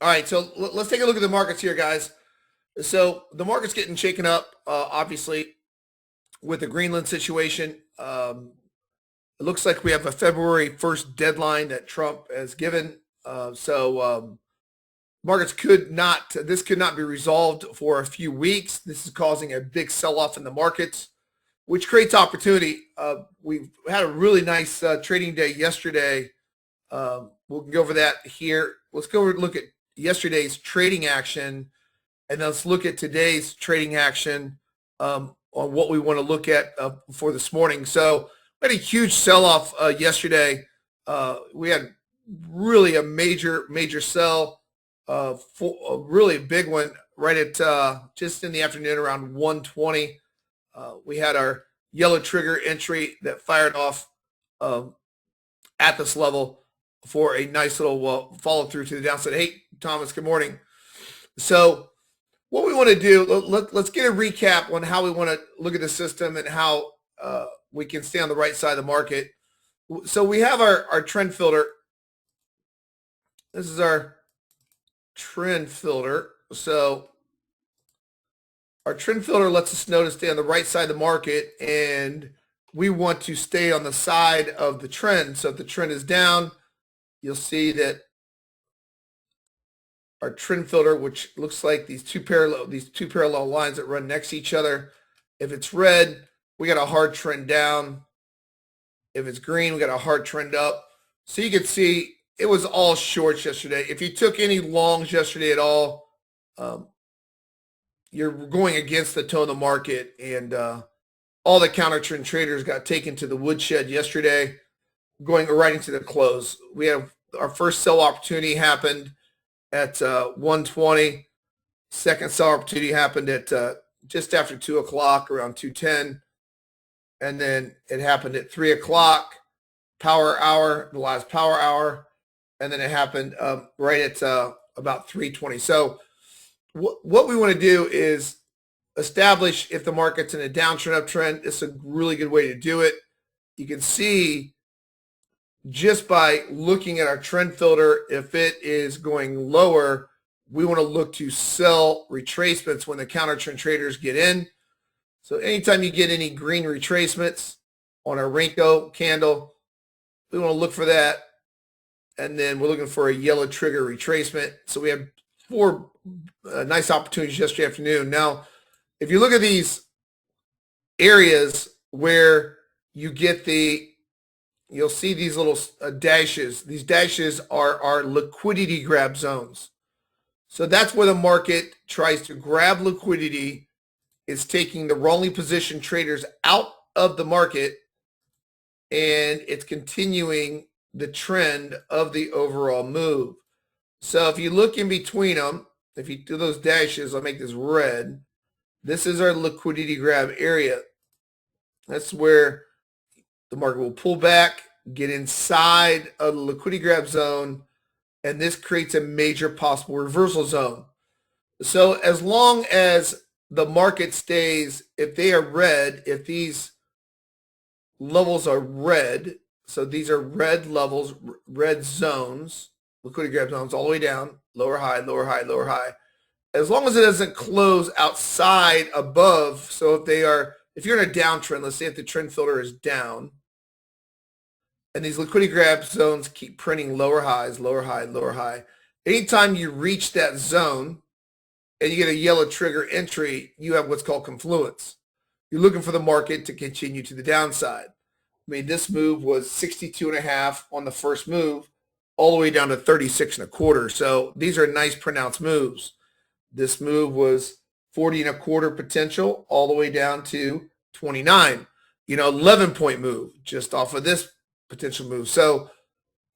All right, so let's take a look at the markets here, guys. So the market's getting shaken up, obviously, with the Greenland situation. It looks like we have a February 1st deadline that Trump has given. Markets this could not be resolved for a few weeks. This is causing a big sell-off in the markets, which creates opportunity. We've had a really nice trading day yesterday. We'll go over that here. Let's go over and look at yesterday's trading action, and let's look at today's trading action on what we want to look at for this morning. So we had a huge sell-off yesterday. We had really a major sell, a really big one right at just in the afternoon around 1:20. We had our yellow trigger entry that fired off at this level for a nice little follow through to the downside. Hey, Thomas, good morning. So what we want to do, let's get a recap on how we want to look at the system and how we can stay on the right side of the market. So we have our trend filter. This is our trend filter. So our trend filter lets us know to stay on the right side of the market, and we want to stay on the side of the trend. So if the trend is down, you'll see that our trend filter, which looks like these two parallel lines that run next to each other. If it's red, we got a hard trend down. If it's green, we got a hard trend up. So you can see it was all shorts yesterday. If you took any longs yesterday at all, you're going against the tone of the market, and all the counter trend traders got taken to the woodshed yesterday, going right into the close. We have our first sell opportunity happened at 1:20. Second sell opportunity happened at just after 2 o'clock, around 2:10. And then it happened at 3 o'clock, power hour, the last power hour. And then it happened right at about 3:20. So what we want to do is establish if the market's in a downtrend, uptrend. It's a really good way to do it. You can see just by looking at our trend filter, if it is going lower, we want to look to sell retracements when the counter trend traders get in. So anytime you get any green retracements on a Renko candle, we want to look for that. And then we're looking for a yellow trigger retracement. So we have 4 nice opportunities yesterday afternoon. Now, if you look at these areas where you get you'll see these little dashes. These dashes are our liquidity grab zones. So that's where the market tries to grab liquidity. It's taking the wrongly positioned traders out of the market, and it's continuing the trend of the overall move. So if you look in between them, if you do those dashes, I'll make this red. This is our liquidity grab area. That's where the market will pull back, get inside of the liquidity grab zone, and this creates a major possible reversal zone. So as long as the market stays, if they are red, if these levels are red, so these are red levels, red zones, liquidity grab zones all the way down, lower high, lower high, lower high. As long as it doesn't close outside above, so if you're in a downtrend, let's say if the trend filter is down, and these liquidity grab zones keep printing lower highs, lower high, lower high. Anytime you reach that zone and you get a yellow trigger entry, you have what's called confluence. You're looking for the market to continue to the downside. I mean, this move was 62.5 on the first move, all the way down to 36.25. So these are nice pronounced moves. This move was 40.25 potential, all the way down to 29. 11-point move just off of this potential move. So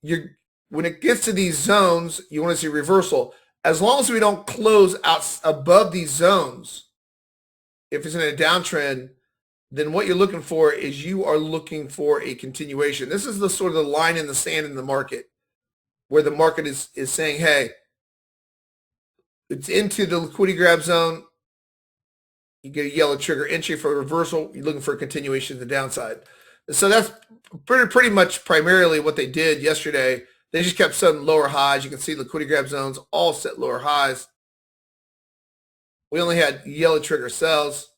when it gets to these zones, you want to see reversal. As long as we don't close out above these zones, if it's in a downtrend, then what you're looking for is you are looking for a continuation. This is the sort of the line in the sand in the market, where the market is saying, hey, it's into the liquidity grab zone. You get a yellow trigger entry for a reversal. You're looking for a continuation to the downside. So that's pretty much primarily what they did yesterday. They just kept setting lower highs. You can see liquidity grab zones all set lower highs. We only had yellow trigger sells,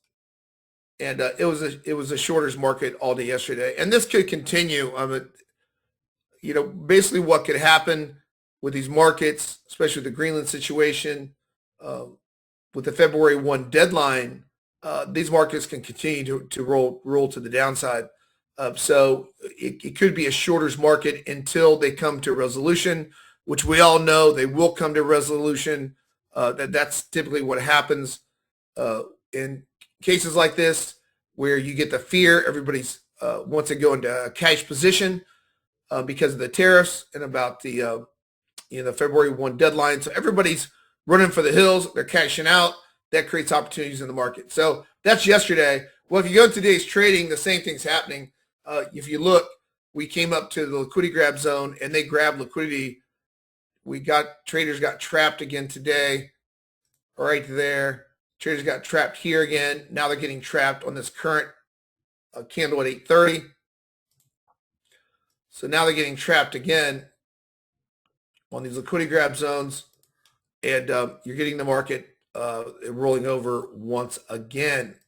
and it was a shorters market all day yesterday. And this could continue. Basically what could happen with these markets, especially with the Greenland situation, with the February 1 deadline, these markets can continue to roll to the downside. So it could be a shorter's market until they come to resolution, which we all know they will come to resolution. That's typically what happens in cases like this, where you get the fear, everybody's wants to go into a cash position because of the tariffs and about the February 1 deadline. So everybody's running for the hills. They're cashing out. That creates opportunities in the market. So that's yesterday. Well, if you go to today's trading, the same thing's happening. If you look, we came up to the liquidity grab zone and they grabbed liquidity. Traders got trapped again today, right there. Traders got trapped here again. Now they're getting trapped on this current candle at 8:30. So now they're getting trapped again on these liquidity grab zones, and you're getting the market rolling over once again.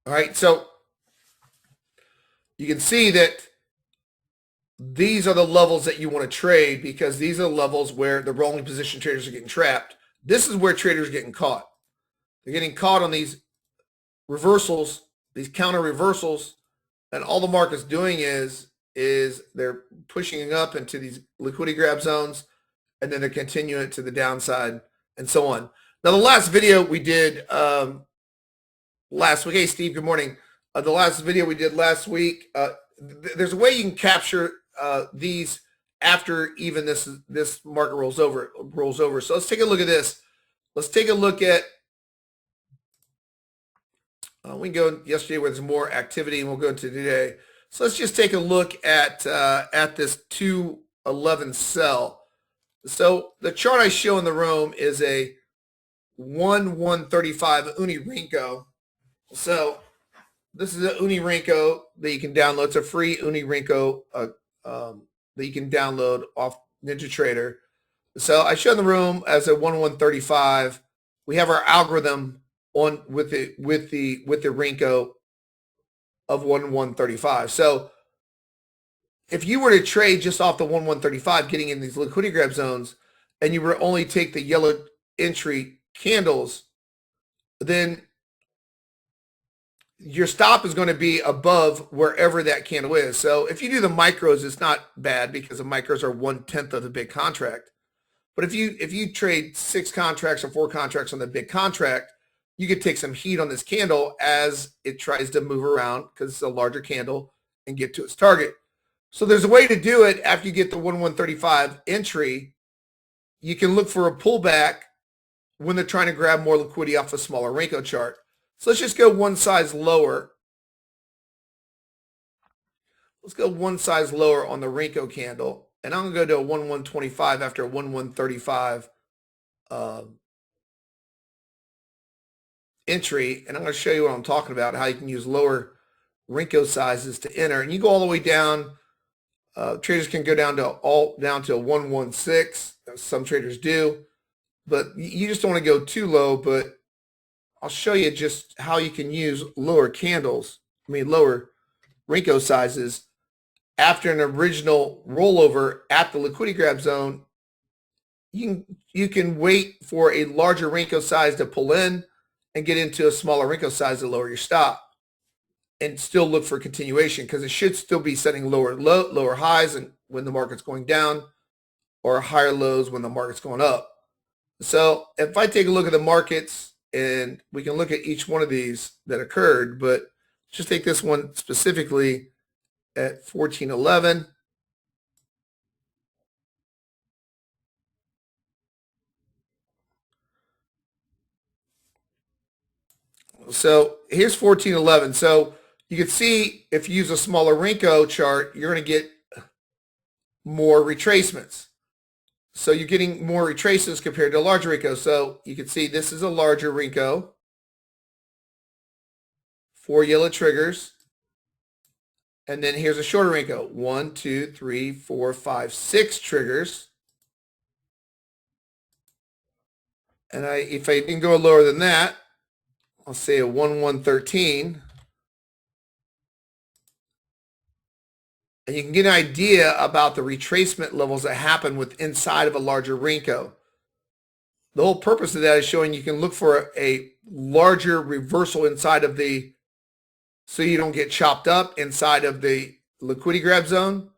All right, so you can see that these are the levels that you want to trade, because these are the levels where the rolling position traders are getting trapped. This is where traders are getting caught. They're getting caught on these reversals, these counter reversals, and all the market's doing is they're pushing up into these liquidity grab zones, and then they're continuing it to the downside and so on. Now, the last video we did last week, hey Steve, good morning. The last video we did last week, there's a way you can capture these after even this market rolls over. So let's take a look at this. Let's take a look at, we can go yesterday where there's more activity, and we'll go into today. So let's just take a look at this 211 sell. So the chart I show in the room is a 1/135 Uni Renko. So this is a Uni Renko that you can download. It's a free Uni Renko that you can download off NinjaTrader. So I show in the room as a 1/135. We have our algorithm on with the Renko of 1/135. So if you were to trade just off the 1/135, getting in these liquidity grab zones, and you were to only take the yellow entry candles, then your stop is going to be above wherever that candle is. So if you do the micros, it's not bad, because the micros are 1/10 of the big contract. But if you trade 6 contracts or 4 contracts on the big contract, you could take some heat on this candle as it tries to move around, because it's a larger candle, and get to its target. So there's a way to do it after you get the 1/135 entry. You can look for a pullback when they're trying to grab more liquidity off a smaller Renko chart. So let's just go one size lower. Let's go one size lower on the Renko candle. And I'm going to go to a 1/125 after a 1/135 entry. And I'm going to show you what I'm talking about, how you can use lower Renko sizes to enter. And you go all the way down. Traders can go down to a 1/16. Some traders do. But you just don't want to go too low. But I'll show you just how you can use lower Renko sizes after an original rollover at the liquidity grab zone. You can wait for a larger Renko size to pull in and get into a smaller Renko size to lower your stop, and still look for continuation, because it should still be setting lower highs and when the market's going down, or higher lows when the market's going up. So if I take a look at the markets, and we can look at each one of these that occurred, but just take this one specifically at 1411. So here's 1411. So you can see if you use a smaller Renko chart, you're going to get more retracements. So you're getting more retracements compared to a larger Renko. So you can see this is a larger Renko, 4 yellow triggers, And then here's a shorter Renko. 1, 2, 3, 4, 5, 6 triggers. And if I can go lower than that, I'll say a 1, 1, 13. And you can get an idea about the retracement levels that happen with inside of a larger Renko. The whole purpose of that is showing you can look for a larger reversal inside of the, so you don't get chopped up inside of the liquidity grab zone.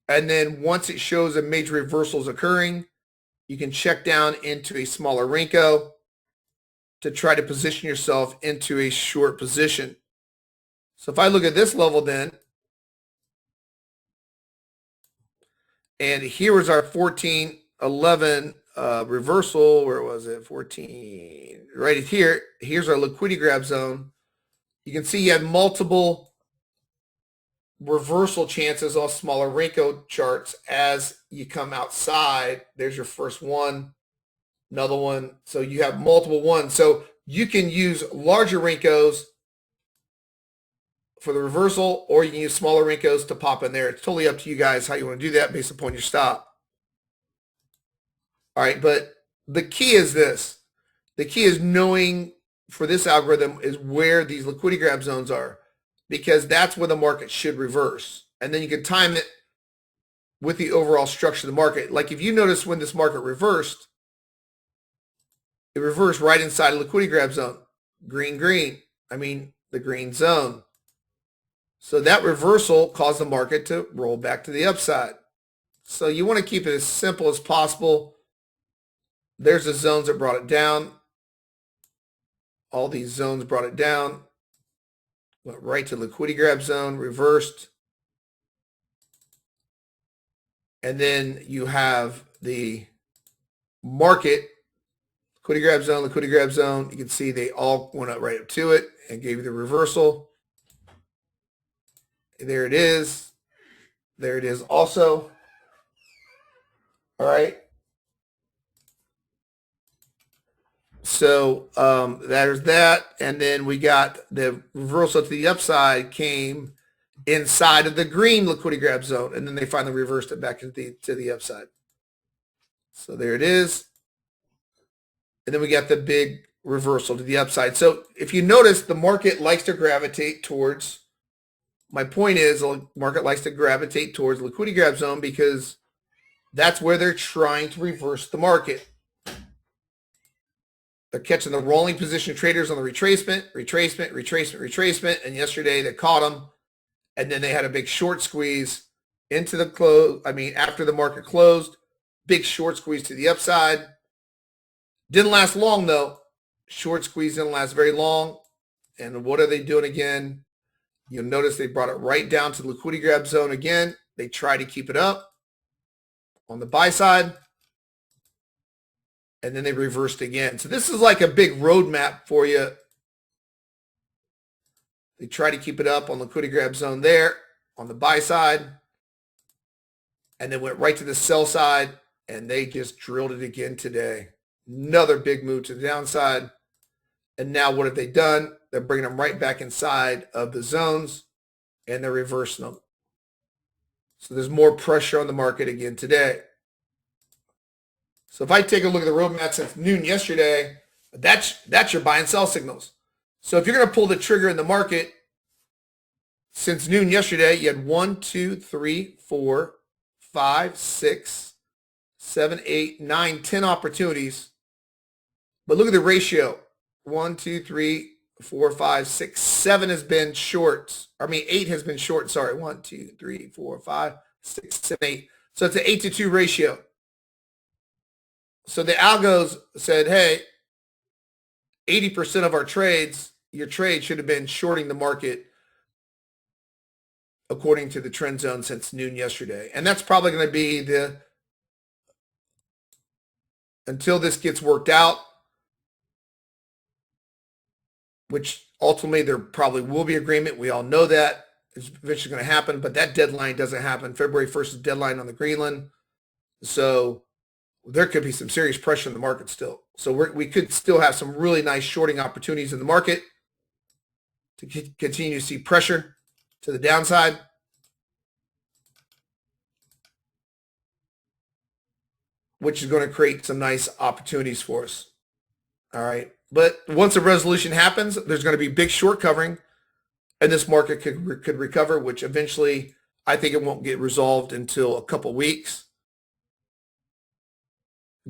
And then once it shows a major reversal is occurring, you can check down into a smaller Renko to try to position yourself into a short position. So if I look at this level then, and here was our 1411 reversal. Where was it? 14. Right here. Here's our liquidity grab zone. You can see you had multiple reversal chances on smaller Renko charts as you come outside. There's your first one, another one. So you have multiple ones. So you can use larger Renkos for the reversal, or you can use smaller Renkos to pop in there. It's totally up to you guys how you want to do that based upon your stop. All right, but the key is this. The key is knowing for this algorithm is where these liquidity grab zones are, because that's where the market should reverse. And then you can time it with the overall structure of the market. Like if you notice when this market reversed, it reversed right inside a liquidity grab zone. Green, green. I mean, the green zone. So that reversal caused the market to roll back to the upside. So you want to keep it as simple as possible. There's the zones that brought it down. All these zones brought it down. Went right to liquidity grab zone, reversed. And then you have the market, liquidity grab zone. You can see they all went up right up to it and gave you the reversal. There it is. There it is also. All right. So there's that. And then we got the reversal to the upside came inside of the green liquidity grab zone. And then they finally reversed it back to the upside. So there it is. And then we got the big reversal to the upside. So if you notice, the market likes to gravitate towards, my point is the market likes to gravitate towards liquidity grab zone because that's where they're trying to reverse the market. They're catching the rolling position traders on the retracement, and yesterday they caught them, and then they had a big short squeeze into the close. I mean, after the market closed, big short squeeze to the upside. Didn't last long though. Short squeeze didn't last very long. And what are they doing again? You'll notice they brought it right down to the liquidity grab zone again. They try to keep it up on the buy side. And then they reversed again. So this is like a big roadmap for you. They try to keep it up on liquidity grab zone there on the buy side. And then went right to the sell side. And they just drilled it again today. Another big move to the downside. And now what have they done? They're bringing them right back inside of the zones. And they're reversing them. So there's more pressure on the market again today. So if I take a look at the roadmap since noon yesterday, that's your buy and sell signals. So if you're going to pull the trigger in the market since noon yesterday, you had 1, 2, 3, 4, 5, 6, 7, 8, 9, 10 opportunities. But look at the ratio. 1, 2, 3, 4, 5, 6, 7 has been short. 8 has been short. Sorry. 1, 2, 3, 4, 5, 6, 7, 8. So it's an 8-to-2 ratio. So the algos said, hey, 80% of our trades, your trade should have been shorting the market according to the trend zone since noon yesterday. And that's probably going to be until this gets worked out, which ultimately there probably will be agreement. We all know that it's eventually going to happen, but that deadline doesn't happen. February 1st is deadline on the Greenland. So there could be some serious pressure in the market still. So we could still have some really nice shorting opportunities in the market to continue to see pressure to the downside. which is going to create some nice opportunities for us. All right. But once a resolution happens, there's going to be big short covering, and this market could recover, which eventually I think it won't get resolved until a couple weeks.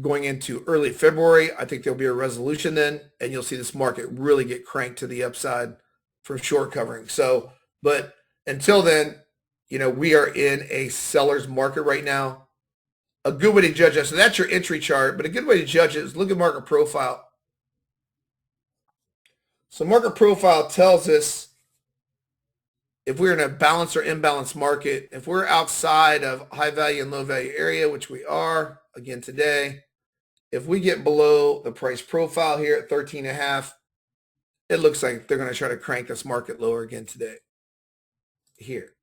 Going into early February, I think there'll be a resolution then, and you'll see this market really get cranked to the upside from short covering. So, but until then, we are in a seller's market right now. A good way to judge that, so that's your entry chart, but a good way to judge it is look at market profile. So market profile tells us if we're in a balanced or imbalanced market, if we're outside of high value and low value area, which we are again today, if we get below the price profile here at 13.5, it looks like they're going to try to crank this market lower again today. Here.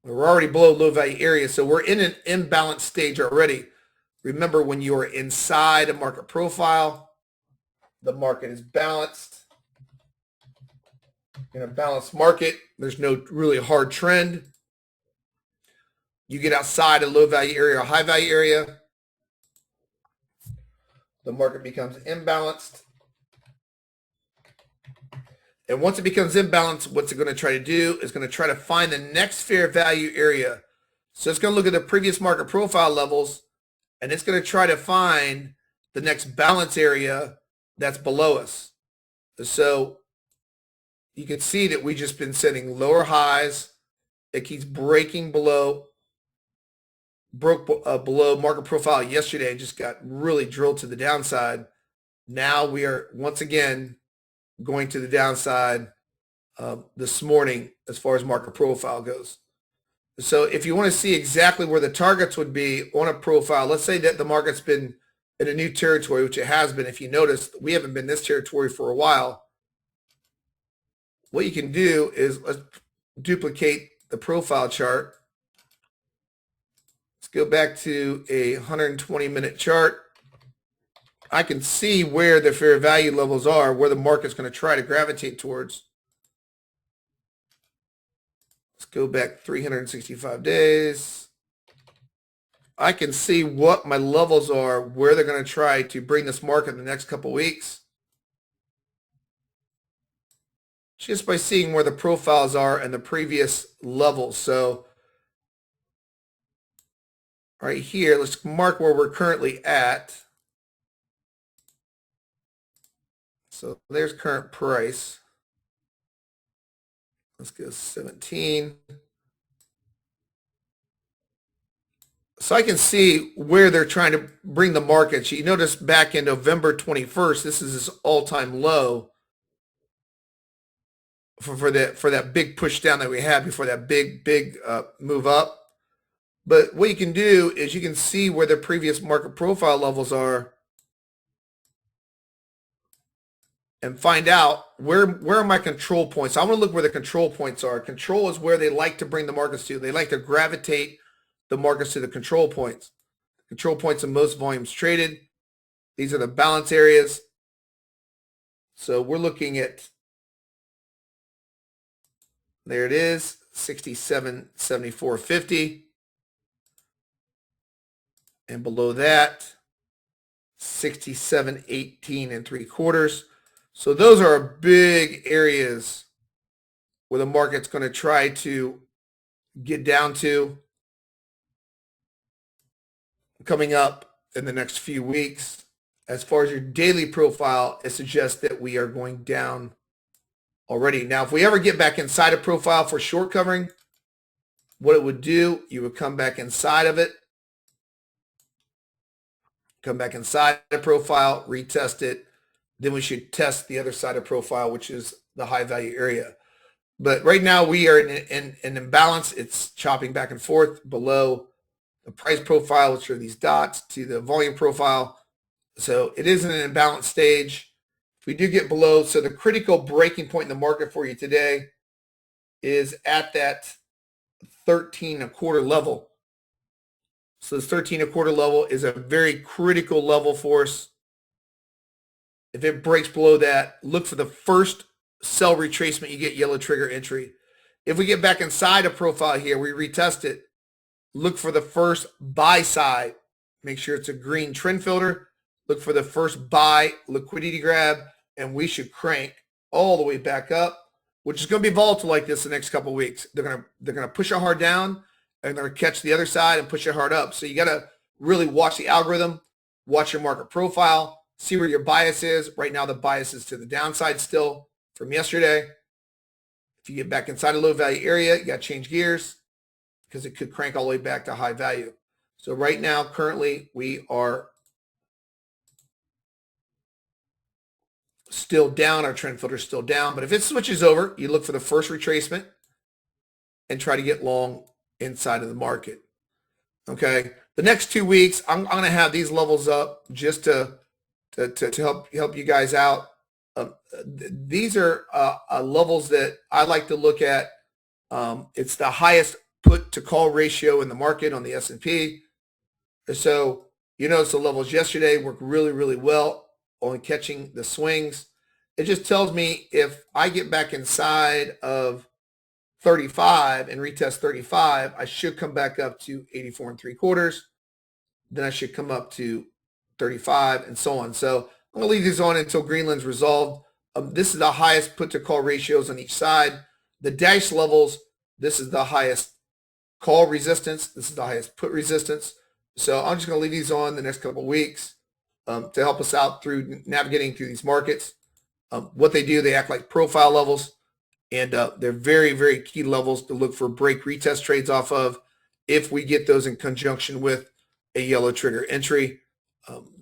We're already below low value area, so we're in an imbalanced stage already. Remember, when you are inside a market profile, the market is balanced. In a balanced market, there's no really hard trend. You get outside a low value area or high value area, the market becomes imbalanced. And once it becomes imbalanced, what's it going to try to do is going to try to find the next fair value area. So it's going to look at the previous market profile levels, and it's going to try to find the next balance area that's below us. So you can see that we've just been setting lower highs. It keeps breaking below, broke below market profile yesterday and just got really drilled to the downside. Now we are once again going to the downside this morning as far as market profile goes. So if you want to see exactly where the targets would be on a profile, let's say that the market's been in a new territory, which it has been. If you notice, we haven't been in this territory for a while. What you can do is let's duplicate the profile chart. Let's go back to a 120-minute chart. I can see where the fair value levels are, where the market's going to try to gravitate towards. Let's go back 365 days. I can see what my levels are, where they're going to try to bring this market in the next couple weeks. Just by seeing where the profiles are and the previous levels. So right here, let's mark where we're currently at. So there's current price. Let's go 17. So I can see where they're trying to bring the market. You notice back in November 21st, this is this all-time low for that big push down that we had before that big move up. But what you can do is you can see where the previous market profile levels are and find out where are my control points. I want to look where the control points are. Control is where they like to bring the markets to. They like to gravitate the markets to the control points. Control points in most volumes traded. These are the balance areas. So we're looking at, there it is, 67.7450. And below that, 67.18 3/4. So those are big areas where the market's going to try to get down to coming up in the next few weeks. As far as your daily profile, it suggests that we are going down already. Now, if we ever get back inside a profile for short covering, what it would do, you would come back inside of it, come back inside the profile, retest it. Then we should test the other side of profile, which is the high value area. But right now we are in an imbalance. It's chopping back and forth below the price profile, which are these dots, to the volume profile. So it is in an imbalanced stage. If we do get below, so the critical breaking point in the market for you today is at that 13.25 level. So this 13.25 level is a very critical level for us. If it breaks below that, look for the first sell retracement. You get yellow trigger entry. If we get back inside a profile here, we retest it. look for the first buy side. Make sure it's a green trend filter. Look for the first buy liquidity grab, and we should crank all the way back up, which is going to be volatile like this the next couple of weeks. They're gonna push it hard down, and they're gonna catch the other side and push it hard up. So you got to really watch the algorithm, watch your market profile, see where your bias is. Right now, the bias is to the downside still from yesterday. If you get back inside a low value area, you got to change gears because it could crank all the way back to high value. So right now, currently, we are still down. Our trend filter is still down. But if it switches over, you look for the first retracement and try to get long inside of the market. Okay. The next 2 weeks, I'm going to have these levels up just to help you guys out. These are levels that I like to look at. It's the highest put to call ratio in the market on the S&P. So you notice the levels yesterday worked really, really well on catching the swings. It just tells me if I get back inside of 35 and retest 35, I should come back up to 84 3/4. Then I should come up to 35 and so on. So I'm going to leave these on until Greenland's resolved. This is the highest put to call ratios on each side. The dash levels, this is the highest call resistance. This is the highest put resistance. So I'm just going to leave these on the next couple of weeks to help us out through navigating through these markets. What they do, they act like profile levels, and they're very, very key levels to look for break retest trades off of if we get those in conjunction with a yellow trigger entry.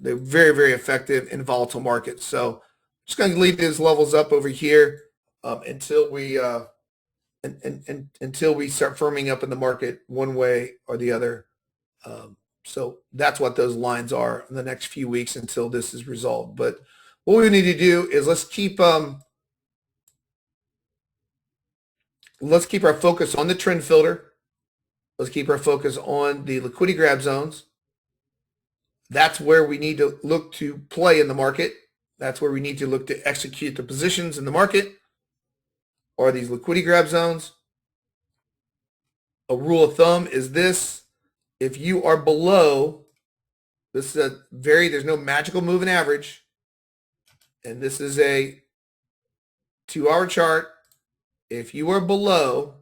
They're very, very effective in volatile markets. So I'm just going to leave these levels up over here until we until we start firming up in the market one way or the other. So that's what those lines are in the next few weeks until this is resolved. But what we need to do is let's keep our focus on the trend filter. Let's keep our focus on the liquidity grab zones. That's where we need to look to play in the market. That's where we need to look to execute the positions in the market, or these liquidity grab zones. A rule of thumb is this: if you are below, this is there's no magical moving average, and this is a 2-hour chart. If you are below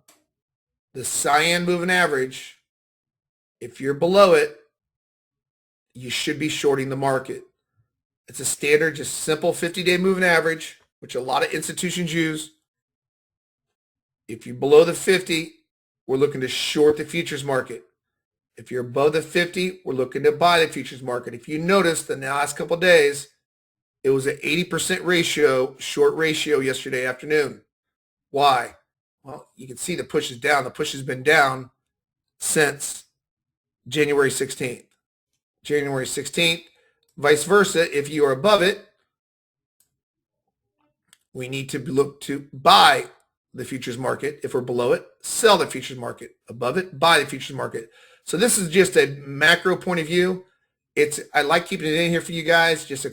the cyan moving average, if you're below it, you should be shorting the market. It's a standard, just simple 50-day moving average, which a lot of institutions use. If you're below the 50, we're looking to short the futures market. If you're above the 50, we're looking to buy the futures market. If you notice, the last couple of days, it was an 80% ratio, short ratio yesterday afternoon. Why? Well, you can see the push is down. The push has been down since January 16th. January 16th, vice versa. If you are above it, we need to look to buy the futures market. If we're below it, sell the futures market. Above it, buy the futures market. So this is just a macro point of view. I like keeping it in here for you guys. Just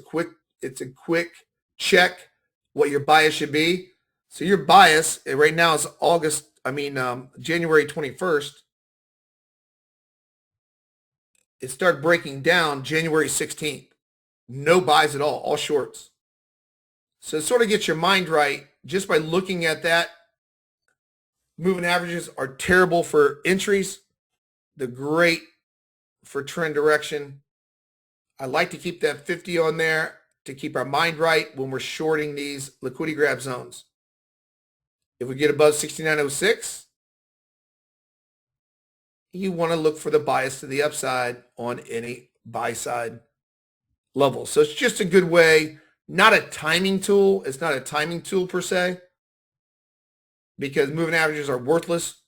it's a quick check what your bias should be. So your bias right now is January 21st. It started breaking down January 16th. No buys at all shorts. So sort of get your mind right just by looking at that. Moving averages are terrible for entries. They're great for trend direction. I like to keep that 50 on there to keep our mind right when we're shorting these liquidity grab zones. If we get above 69.06, you want to look for the bias to the upside on any buy side level. So it's just a good way, not a timing tool. It's not a timing tool per se, because moving averages are worthless,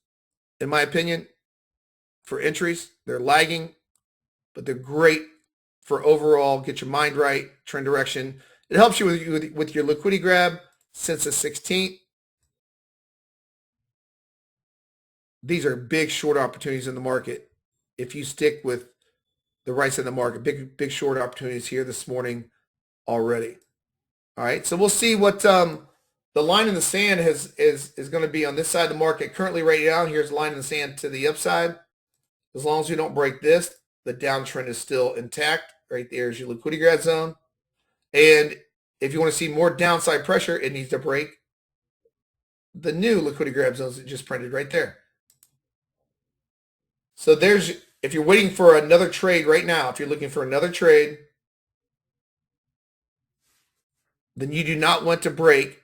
in my opinion, for entries. They're lagging, but they're great for overall get your mind right, trend direction. It helps you with your liquidity grab since the 16th. These are big short opportunities in the market if you stick with the right side of the market. Big short opportunities here this morning already. All right, so we'll see what the line in the sand is going to be on this side of the market. Currently right now, here's the line in the sand to the upside. As long as we don't break this, the downtrend is still intact. Right there is your liquidity grab zone. And if you want to see more downside pressure, it needs to break the new liquidity grab zones that just printed right there. So there's, if you're waiting for another trade right now, if you're looking for another trade, then you do not want to break.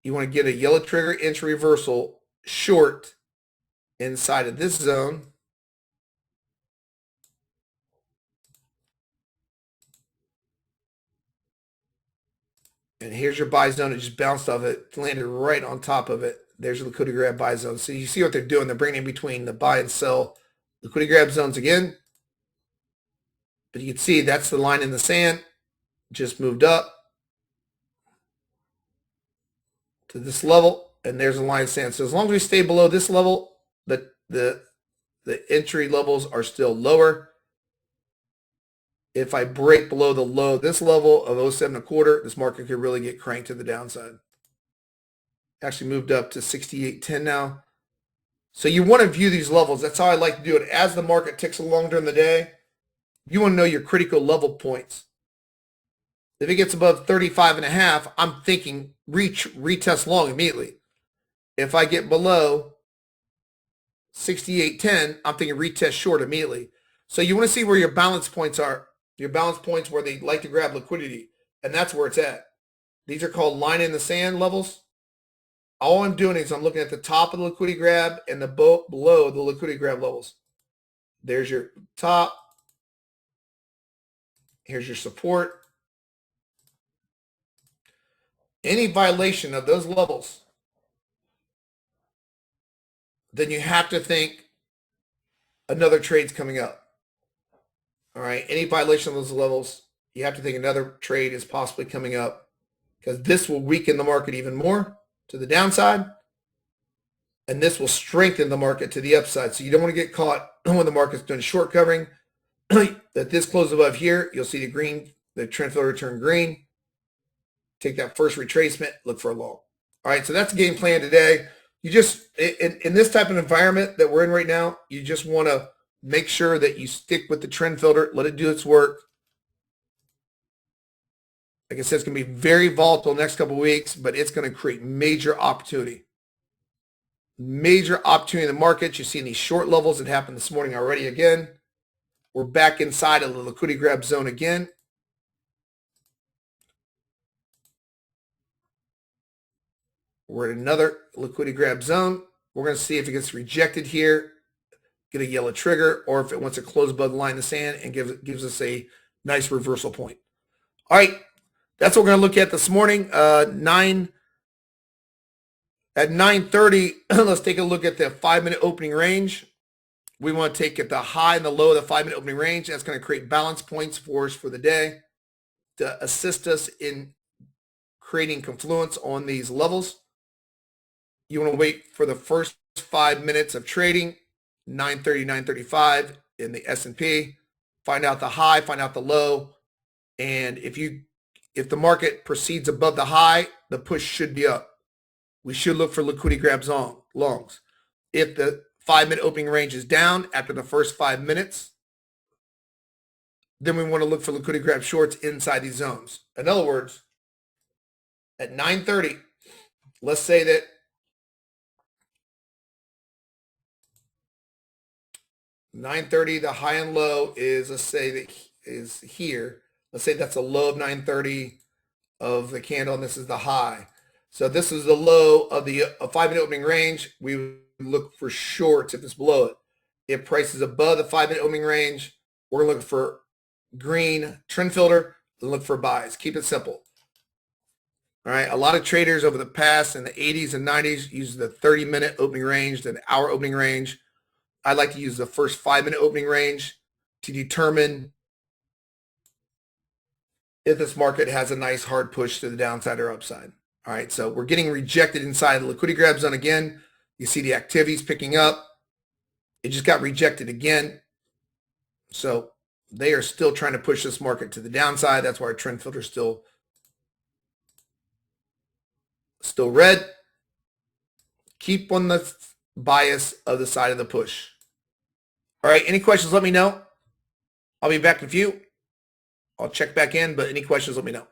You want to get a yellow trigger entry reversal short inside of this zone. And here's your buy zone. It just bounced off it, landed right on top of it. There's your liquidity grab buy zone. So you see what they're doing. They're bringing in between the buy and sell liquidity grab zones again. But you can see that's the line in the sand. Just moved up to this level, and there's a line of sand. So as long as we stay below this level, the entry levels are still lower. If I break below the low, this level of 07.25, this market could really get cranked to the downside. Actually moved up to 68.10 now. So you want to view these levels. That's how I like to do it. As the market ticks along during the day, you want to know your critical level points. If it gets above 35.5, I'm thinking retest long immediately. If I get below 68.10, I'm thinking retest short immediately. So you want to see where your balance points are. Your balance points where they like to grab liquidity. And that's where it's at. These are called line in the sand levels. All I'm doing is I'm looking at the top of the liquidity grab and the below the liquidity grab levels. There's your top. Here's your support. Any violation of those levels, then you have to think another trade's coming up. All right. Any violation of those levels, you have to think another trade is possibly coming up, because this will weaken the market even more to the downside, and this will strengthen the market to the upside. So you don't want to get caught when the market's doing short covering. That this close above here, you'll see the green, the trend filter turn green. Take that first retracement, look for a long. All right, so that's the game plan today. You just, in this type of environment that we're in right now, you just want to make sure that you stick with the trend filter, let it do its work. Like I said, it's going to be very volatile next couple of weeks, but it's going to create major opportunity. Major opportunity in the market. You're seeing these short levels that happened this morning already again. We're back inside of the liquidity grab zone again. We're at another liquidity grab zone. We're going to see if it gets rejected here, get a yellow trigger, or if it wants to close above the line in the sand and gives us a nice reversal point. All right, that's what we're going to look at this morning. At 9:30, let's take a look at the 5-minute opening range. We want to take at the high and the low of the 5-minute opening range. That's going to create balance points for us for the day to assist us in creating confluence on these levels. You want to wait for the first 5 minutes of trading, 9:30, 9:35 in the S&P. Find out the high, find out the low, and if the market proceeds above the high, the push should be up. We should look for liquidity grabs on longs. If the 5-minute opening range is down after the first 5 minutes, then we want to look for liquidity grab shorts inside these zones. In other words, at 9:30, let's say that the high and low is, let's say that is here. Let's say that's a low of 9:30 of the candle, and this is the high. So this is the low of the 5-minute opening range. We would look for shorts if it's below it. If price is above the 5-minute opening range, we're going to look for green trend filter and look for buys. Keep it simple. All right. A lot of traders over the past in the 80s and 90s use the 30-minute opening range, the hour opening range. I like to use the first 5-minute opening range to determine if this market has a nice hard push to the downside or upside. All right, so we're getting rejected inside the liquidity grab zone again. You see the activities picking up. It just got rejected again. So they are still trying to push this market to the downside. That's why our trend filter is still red. Keep on the bias of the side of the push. All right, any questions, let me know. I'll be back in a few. I'll check back in, but any questions, let me know.